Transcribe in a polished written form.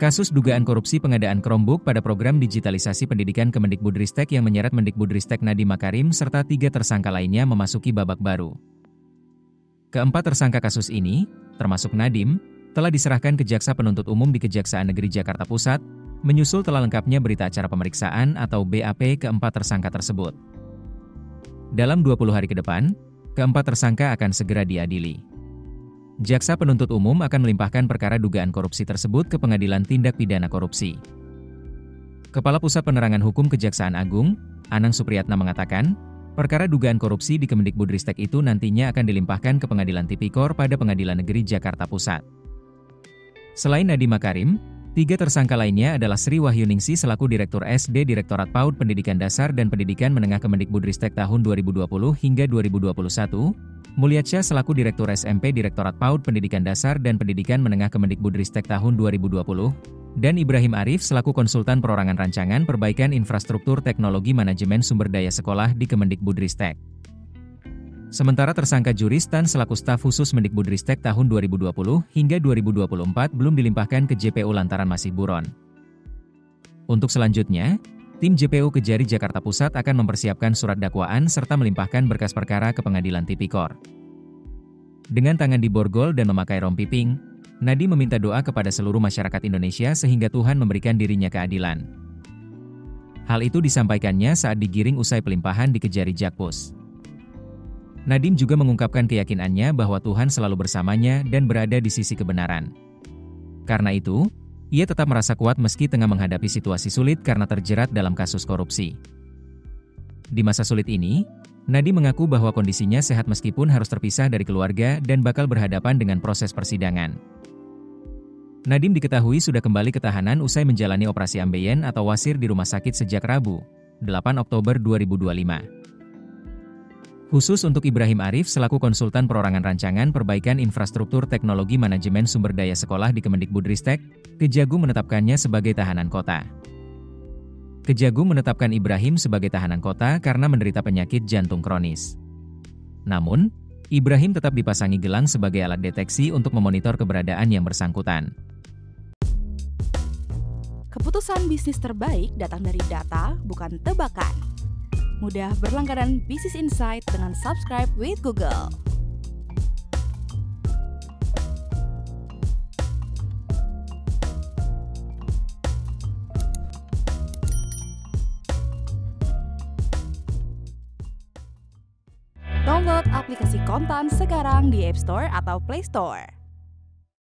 Kasus dugaan korupsi pengadaan Chromebook pada program digitalisasi pendidikan Kemendikbudristek yang menyeret Mendikbudristek Nadiem Makarim serta 3 tersangka lainnya memasuki babak baru. Keempat tersangka kasus ini, termasuk Nadiem, telah diserahkan ke Jaksa Penuntut Umum di Kejaksaan Negeri Jakarta Pusat, menyusul telah lengkapnya berita acara pemeriksaan atau BAP keempat tersangka tersebut. Dalam 20 hari ke depan, keempat tersangka akan segera diadili. Jaksa Penuntut Umum akan melimpahkan perkara dugaan korupsi tersebut ke Pengadilan Tindak Pidana Korupsi. Kepala Pusat Penerangan Hukum Kejaksaan Agung, Anang Supriyatna mengatakan, perkara dugaan korupsi di Kemendikbudristek itu nantinya akan dilimpahkan ke Pengadilan Tipikor pada Pengadilan Negeri Jakarta Pusat. Selain Nadiem Makarim, 3 tersangka lainnya adalah Sri Wahyuningsi selaku Direktur SD Direktorat PAUD Pendidikan Dasar dan Pendidikan Menengah Kemendikbudristek tahun 2020 hingga 2021, Mulyatsyah selaku Direktur SMP Direktorat PAUD Pendidikan Dasar dan Pendidikan Menengah Kemendikbudristek tahun 2020, dan Ibrahim Arif selaku Konsultan Perorangan Rancangan Perbaikan Infrastruktur Teknologi Manajemen Sumber Daya Sekolah di Kemendikbudristek. Sementara tersangka Juris Tan selaku staf khusus Mendikbudristek tahun 2020 hingga 2024 belum dilimpahkan ke JPU lantaran masih buron. Untuk selanjutnya, tim JPU Kejari Jakarta Pusat akan mempersiapkan surat dakwaan serta melimpahkan berkas perkara ke Pengadilan Tipikor. Dengan tangan di borgol dan memakai rompi pink, Nadiem meminta doa kepada seluruh masyarakat Indonesia sehingga Tuhan memberikan dirinya keadilan. Hal itu disampaikannya saat digiring usai pelimpahan di Kejari Jakpus. Nadiem juga mengungkapkan keyakinannya bahwa Tuhan selalu bersamanya dan berada di sisi kebenaran. Karena itu, ia tetap merasa kuat meski tengah menghadapi situasi sulit karena terjerat dalam kasus korupsi. Di masa sulit ini, Nadiem mengaku bahwa kondisinya sehat meskipun harus terpisah dari keluarga dan bakal berhadapan dengan proses persidangan. Nadiem diketahui sudah kembali ke tahanan usai menjalani operasi ambeien atau wasir di rumah sakit sejak Rabu, 8 Oktober 2025. Khusus untuk Ibrahim Arif selaku Konsultan Perorangan Rancangan Perbaikan Infrastruktur Teknologi Manajemen Sumber Daya Sekolah di Kemendikbudristek, Kejagung menetapkannya sebagai tahanan kota. Kejagung menetapkan Ibrahim sebagai tahanan kota karena menderita penyakit jantung kronis. Namun, Ibrahim tetap dipasangi gelang sebagai alat deteksi untuk memonitor keberadaan yang bersangkutan. Keputusan bisnis terbaik datang dari data, bukan tebakan. Mudah berlangganan Business Insight dengan subscribe with Google. Download aplikasi Kontan sekarang di App Store atau Play Store.